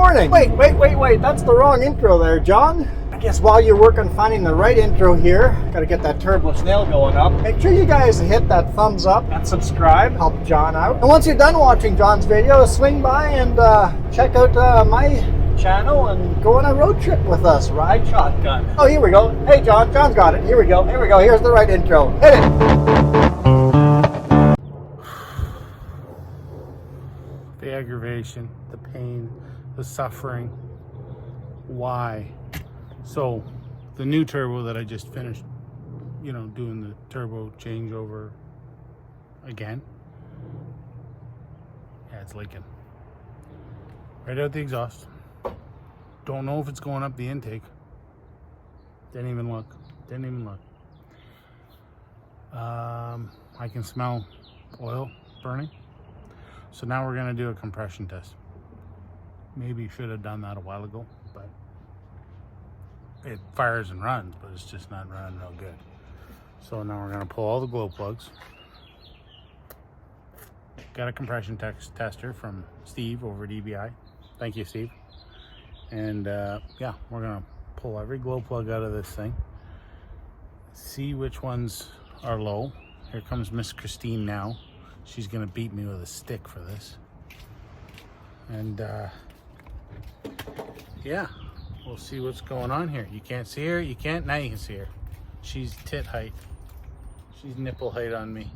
morning. Wait, that's the wrong intro there, John. I guess while you work on finding the right intro here, gotta get that turbo snail going up. Make sure you guys hit that thumbs up and subscribe, help John out. And once you're done watching John's video, swing by and check out my channel and go on a road trip with us. Ride shotgun. Oh, here we go. Hey, John's got it. Here we go. Here's the right intro. Hit it. The aggravation, the pain, the suffering. Why? So the new turbo that I just finished, doing the turbo changeover again. Yeah, it's leaking. Right out the exhaust. Don't know if it's going up the intake. Didn't even look. I can smell oil burning. So now we're gonna do a compression test. Maybe should have done that a while ago, but it fires and runs, but it's just not running real good. So now we're gonna pull all the glow plugs. Got a compression tester from Steve over at EBI. Thank you, Steve. And yeah, we're gonna pull every glow plug out of this thing. See which ones are low. Here comes Miss Christine now. She's gonna beat me with a stick for this. And yeah, we'll see what's going on here. You can't see her, now you can see her. She's tit height. She's nipple height on me.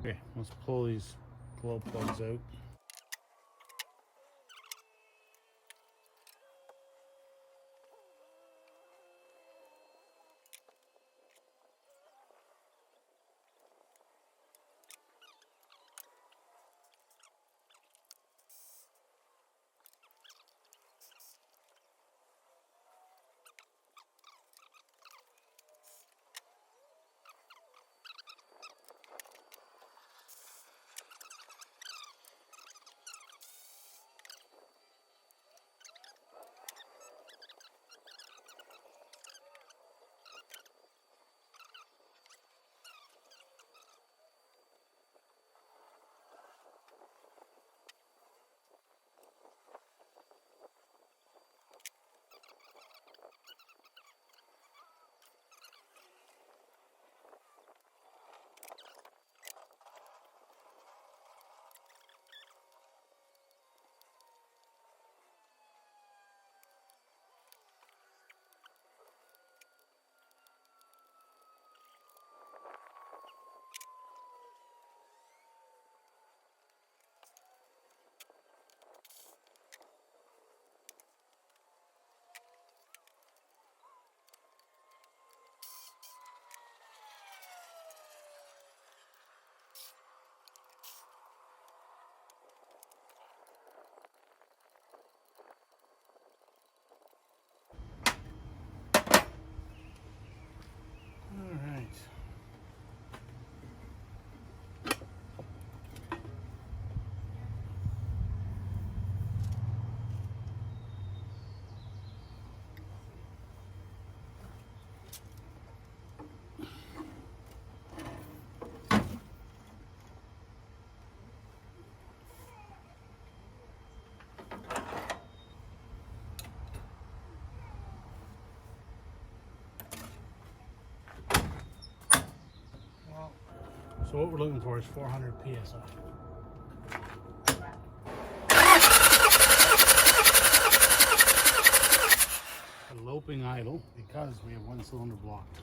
Okay, let's pull these glow plugs out. So what we're looking for is 400 PSI. A loping idle because we have one cylinder blocked.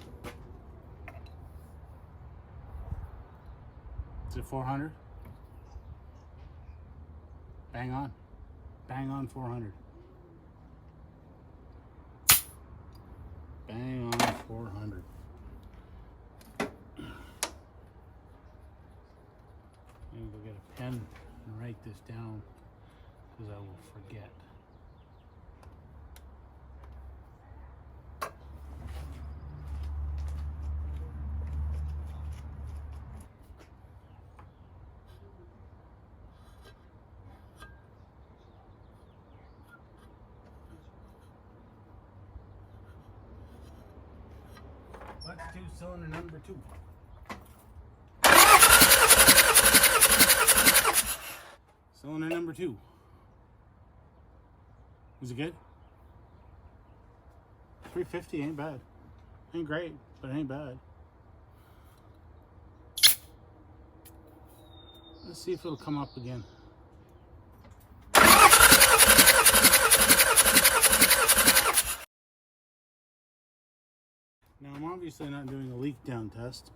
Is it 400? Bang on. Bang on 400. Bang on 400. I'm gonna go get a pen and write this down because I will forget. Let's do cylinder number 2. 2. Was it good? 350 ain't bad. Ain't great, but it ain't bad. Let's see if it'll come up again. Now I'm obviously not doing a leak down test.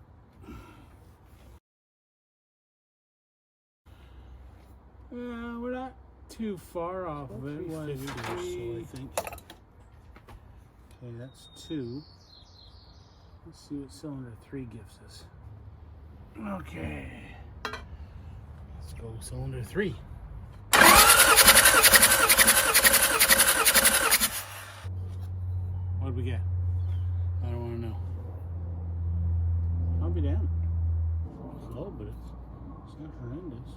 We're not too far off of it. 150 or so, I think. Okay, that's 2. Let's see what cylinder 3 gives us. Okay. Let's go cylinder 3. What did we get? I don't want to know. I'll be damned. It's low, but it's not horrendous.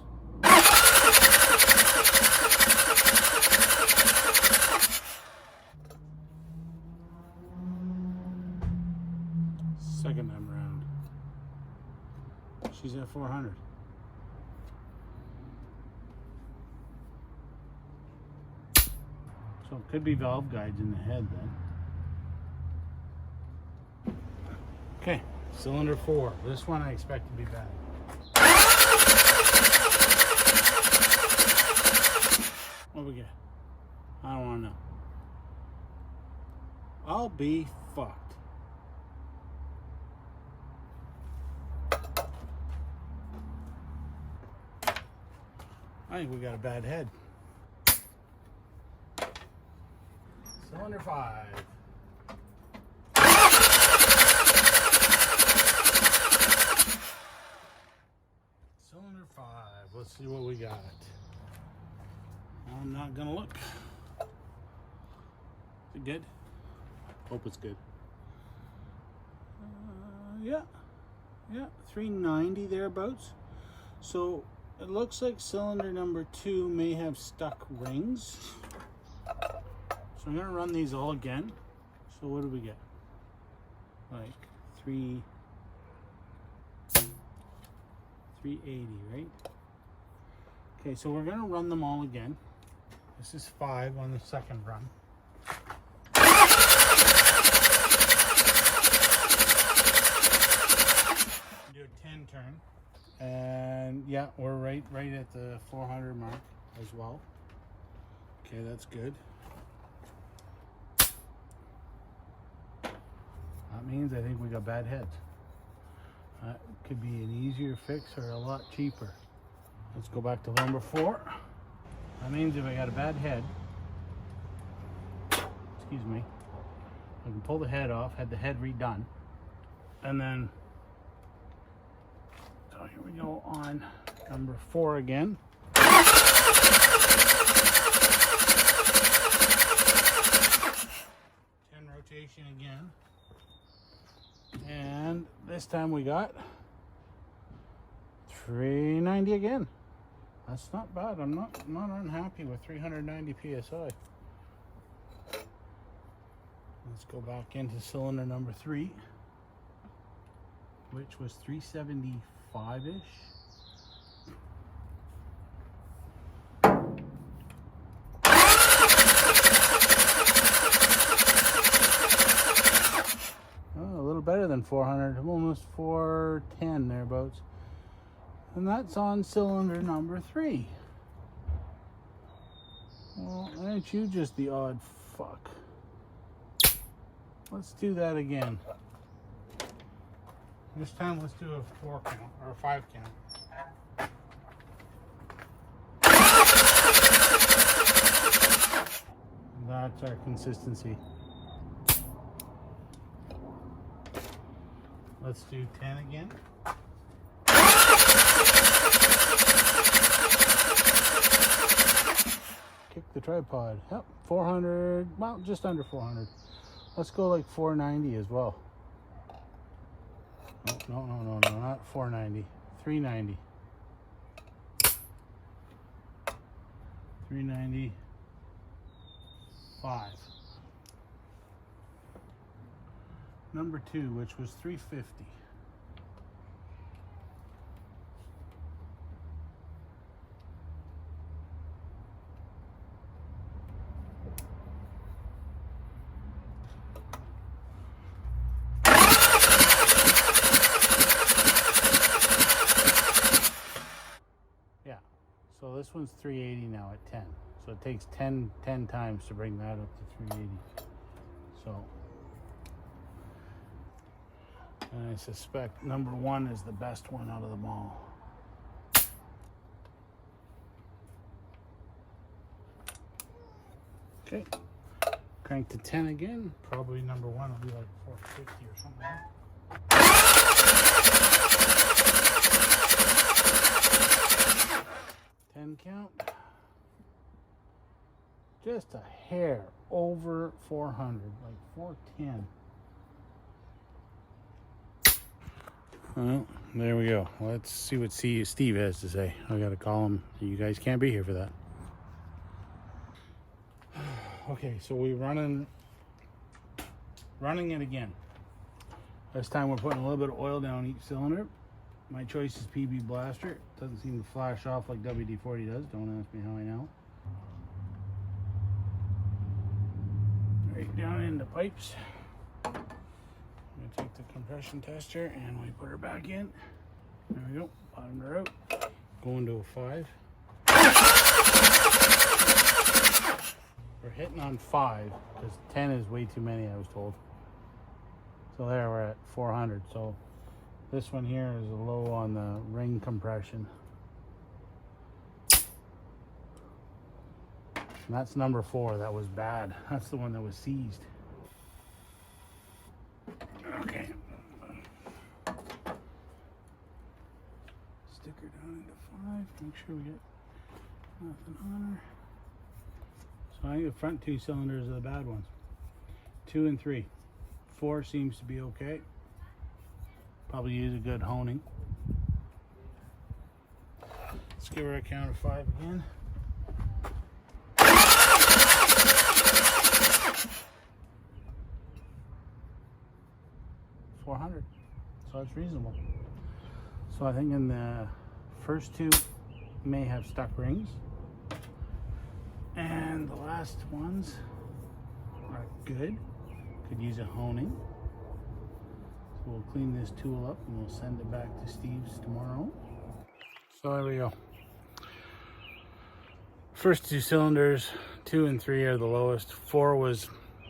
Second time around. She's at 400. So it could be valve guides in the head then. Okay, cylinder 4. This one I expect to be bad. What we get? I don't want to know. I'll be fucked. I think we got a bad head. Cylinder 5. Cylinder 5. Let's see what we got. I'm not gonna look. Is it good? Hope it's good. Yeah, 390 thereabouts. So it looks like cylinder number 2 may have stuck rings. So I'm gonna run these all again. So what do we get? Like 380, right? Okay, so we're gonna run them all again. This is 5 on the second run. Do a 10 turn. And yeah, we're right at the 400 mark as well. Okay, that's good. That means I think we got bad heads. That could be an easier fix or a lot cheaper. Let's go back to number 4. That means if I got a bad head, excuse me, I can pull the head off, had the head redone, and then, so here we go on number 4 again. 10 rotation again. And this time we got 390 again. That's not bad. I'm not unhappy with 390 psi. Let's go back into cylinder number 3, which was 375-ish. Oh, a little better than 400, almost 410 thereabouts. And that's on cylinder number 3. Well, aren't you just the odd fuck? Let's do that again. This time let's do a 4 count, or a 5 count. That's our consistency. Let's do 10 again. Kick the tripod. Yep, 400, well, just under 400. Let's go like 490 as well. No, not 490. 390. 395. Number 2, which was 350. So this one's 380 now at 10. So it takes 10 times to bring that up to 380. So, and I suspect number 1 is the best one out of them all. Okay, crank to 10 again. Probably number 1 will be like 450 or something. 10 count. Just a hair over 400, like 410. Well, there we go. Let's see what Steve has to say. I gotta call him. You guys can't be here for that. Okay, so we're running it again. This time we're putting a little bit of oil down each cylinder. My choice is PB Blaster. It doesn't seem to flash off like WD-40 does. Don't ask me how I know. Right down into pipes. I'm gonna take the compression tester and we put her back in. There we go. Bottomed her out. Going to a 5. We're hitting on 5 because 10 is way too many, I was told. So there we're at 400. So this one here is low on the ring compression. And that's number 4. That was bad. That's the one that was seized. Okay. Stick her down into 5. Make sure we get nothing on her. So I think the front 2 cylinders are the bad ones. 2 and 3. 4 seems to be okay. Probably use a good honing. Let's give her a count of 5 again. 400. So it's reasonable. So I think in the first 2 may have stuck rings. And the last ones are good. Could use a honing. So we'll clean this tool up and we'll send it back to Steve's tomorrow. So there we go. First 2 cylinders, 2 and 3 are the lowest. 4 was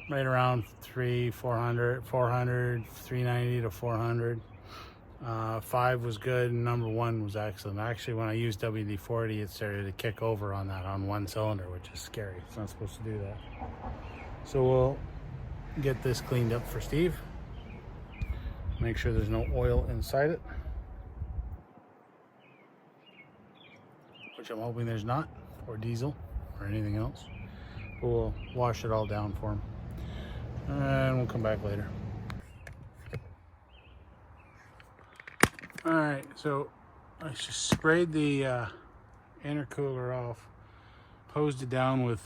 right around 400, 390 to 400. 5 was good, and number 1 was excellent. Actually, when I used WD-40, it started to kick over on that on 1 cylinder, which is scary. It's not supposed to do that. So we'll get this cleaned up for Steve. Make sure there's no oil inside it, which I'm hoping there's not, or diesel, or anything else. But we'll wash it all down for him, and we'll come back later. All right, so I just sprayed the intercooler off, hosed it down with,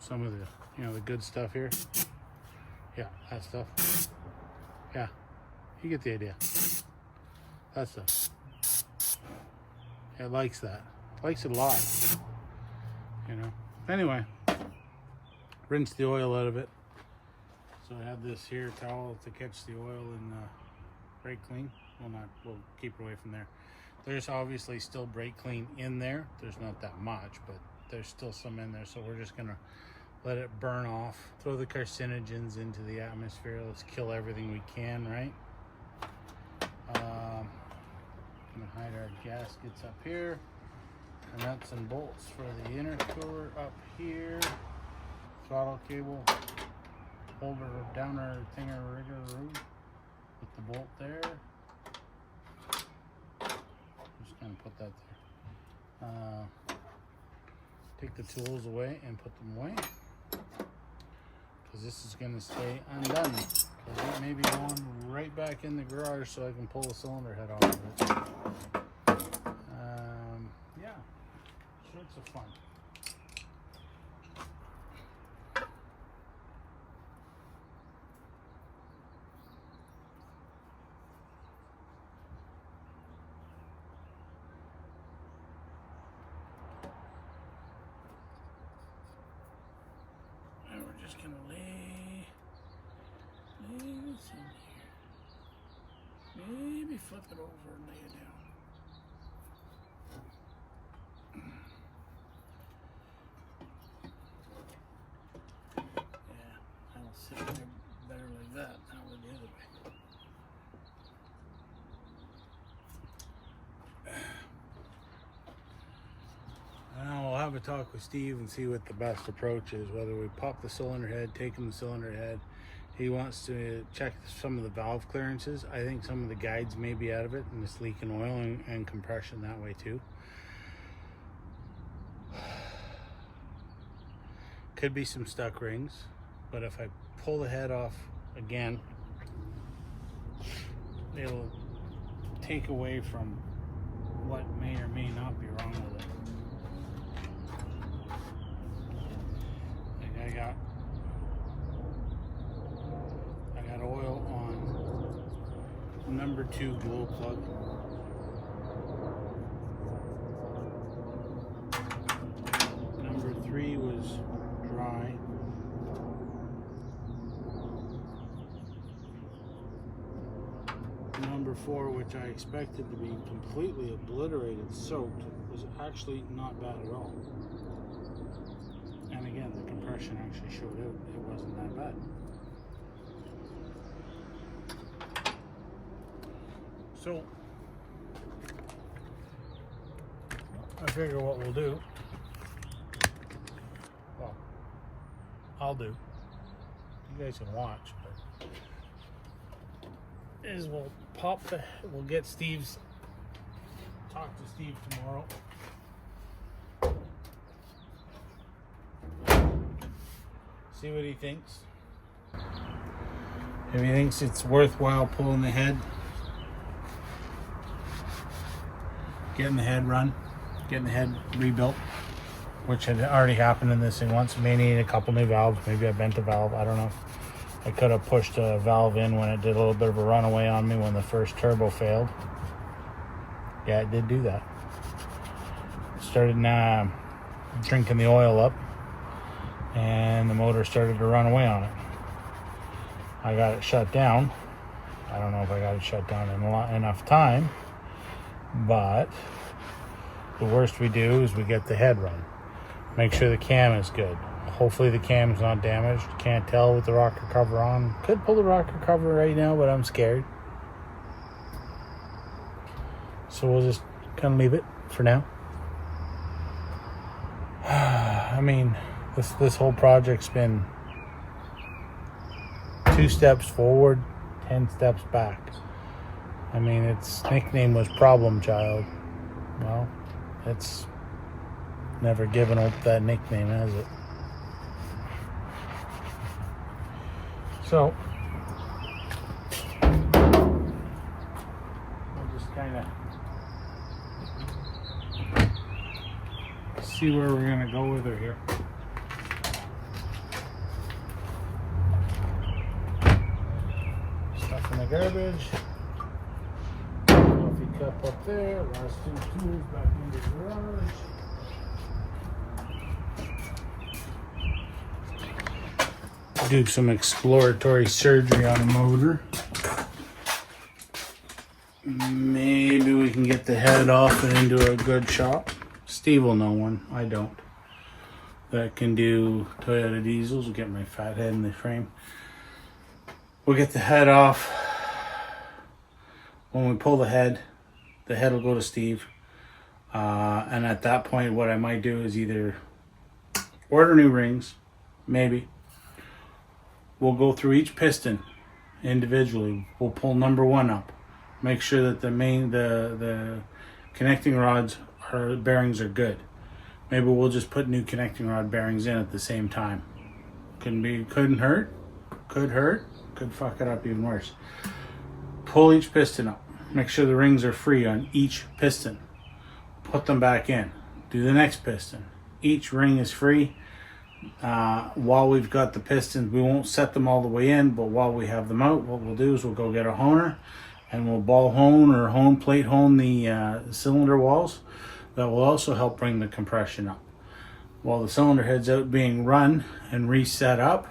some of the, the good stuff here. Yeah, that stuff. Yeah, you get the idea. That stuff. It likes that. It likes it a lot. Anyway, rinse the oil out of it. So I have this here towel to catch the oil and brake clean. We'll keep it away from there. There's obviously still brake clean in there. There's not that much, but there's still some in there. So we're just gonna let it burn off. Throw the carcinogens into the atmosphere. Let's kill everything we can, right? I'm gonna hide our gaskets up here. The nuts and bolts for the intercooler up here. Throttle cable holder downer thinger rigger with the bolt there. Just gonna put that there. Take the tools away and put them away, because this is gonna stay undone. Because it may be going right back in the garage so I can pull the cylinder head off of it. Yeah, sorts of fun. Just gonna lay this in here. Maybe flip it over and lay it down. a talk with Steve and see what the best approach is, whether we pop the cylinder head, take him the cylinder head. He wants to check some of the valve clearances. I think some of the guides may be out of it and it's leaking oil and compression that way too. Could be some stuck rings, but if I pull the head off again, it'll take away from what may or may not be wrong with it. Like I got oil on number 2 glow plug. Number 3 was dry. Number 4, which I expected to be completely obliterated, soaked, was actually not bad at all. And again, the compression actually showed out. It wasn't that bad. So, I figure what we'll do, well, I'll do, you guys can watch, but is we'll we'll get Steve's, talk to Steve tomorrow. See what he thinks. If he thinks it's worthwhile pulling the head, getting the head run, getting the head rebuilt, which had already happened in this thing once. May need a couple new valves. Maybe I bent a valve. I don't know. I could have pushed a valve in when it did a little bit of a runaway on me when the first turbo failed. Yeah, it did do that. Started drinking the oil up, and the motor started to run away on it. I got it shut down. I don't know if I got it shut down in enough time, but the worst we do is we get the head run. Make sure the cam is good. Hopefully the cam's not damaged. Can't tell with the rocker cover on. Could pull the rocker cover right now, but I'm scared. So we'll just kind of leave it for now. I mean, this whole project's been 2 steps forward, 10 steps back. I mean, its nickname was Problem Child. Well, it's never given up that nickname, has it? So, we'll just kind of see where we're going to go with her here. Stuff in the garbage. Coffee cup up there. Last 2 tools back into the garage. Do some exploratory surgery on the motor. Maybe we can get the head off and into a good shop. Steve will know one, I don't. That can do Toyota diesels. We'll get my fat head in the frame. We'll get the head off. When we pull the head will go to Steve. And at that point, what I might do is either order new rings, maybe. We'll go through each piston individually. We'll pull number 1 up. Make sure that the connecting rods bearings are good. Maybe we'll just put new connecting rod bearings in at the same time. Couldn't hurt. Could hurt. Could fuck it up even worse. Pull each piston up. Make sure the rings are free on each piston. Put them back in. Do the next piston. Each ring is free. While we've got the pistons, we won't set them all the way in, but while we have them out, what we'll do is we'll go get a honer and we'll ball hone or plate hone the cylinder walls. That will also help bring the compression up. While the cylinder head's out being run and reset up,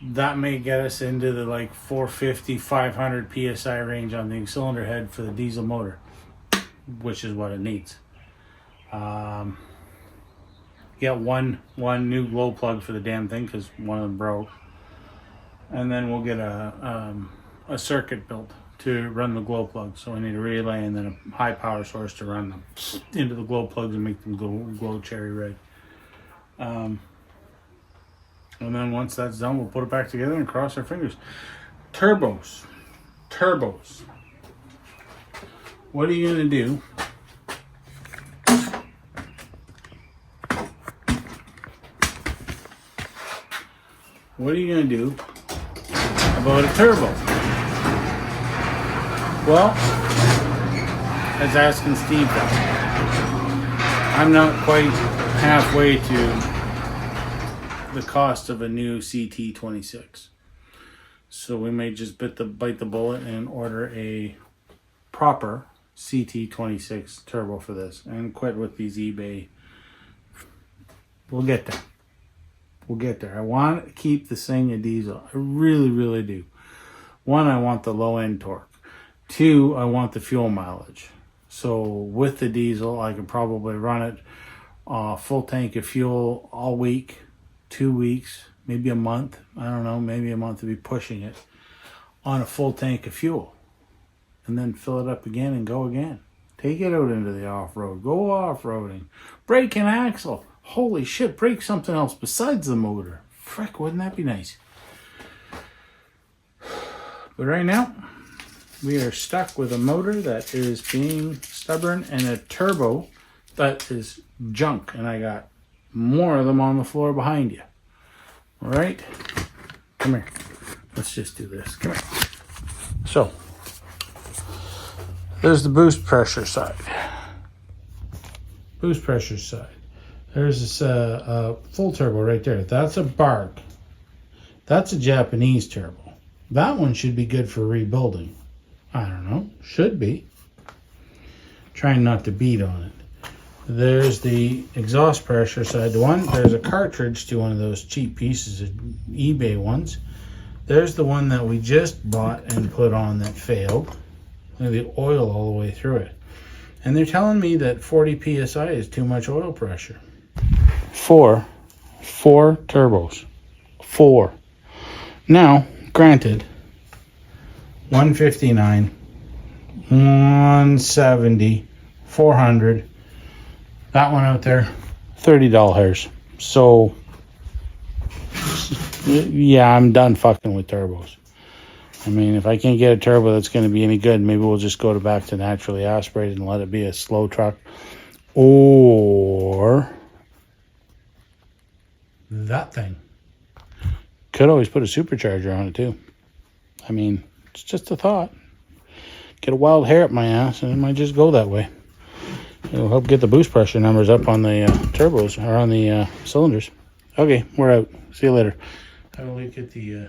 that may get us into the like 450, 500 PSI range on the cylinder head for the diesel motor, which is what it needs. Get one new glow plug for the damn thing because one of them broke, and then we'll get a circuit built to run the glow plugs. So I need a relay and then a high power source to run them into the glow plugs and make them glow cherry red. And then once that's done, we'll put it back together and cross our fingers. Turbos. What are you gonna do? What are you gonna do about a turbo? Well, as asking Steve that. I'm not quite halfway to the cost of a new CT26. So we may just bite the bullet and order a proper CT26 turbo for this and quit with these eBay. We'll get there. We'll get there. I want to keep this thing a diesel. I really, really do. One, I want the low end torque. Two, I want the fuel mileage. So with the diesel, I could probably run it full tank of fuel all week, 2 weeks, maybe a month. I don't know, maybe a month to be pushing it on a full tank of fuel. And then fill it up again and go again. Take it out into the off-road. Go off-roading. Brake and axle. Holy shit, break something else besides the motor. Frick, wouldn't that be nice? But right now, we are stuck with a motor that is being stubborn and a turbo that is junk. And I got more of them on the floor behind you. All right? Come here. Let's just do this. Come here. So, there's the boost pressure side. Boost pressure side. There's this full turbo right there. That's a Bark. That's a Japanese turbo. That one should be good for rebuilding. I don't know. Should be. Trying not to beat on it. There's the exhaust pressure side one. There's a cartridge to one of those cheap pieces of eBay ones. There's the one that we just bought and put on that failed. Look at the oil all the way through it. And they're telling me that 40 PSI is too much oil pressure. Four turbos. 4. Now, granted, 159, 170, 400. That one out there, $30. So, yeah, I'm done fucking with turbos. I mean, if I can't get a turbo that's going to be any good, maybe we'll just go back to naturally aspirated and let it be a slow truck. Or that thing. Could always put a supercharger on it too. I mean, it's just a thought. Get a wild hair up my ass and it might just go that way. It'll help get the boost pressure numbers up on the turbos or on the cylinders. Okay, we're out. See you later. I will look at the,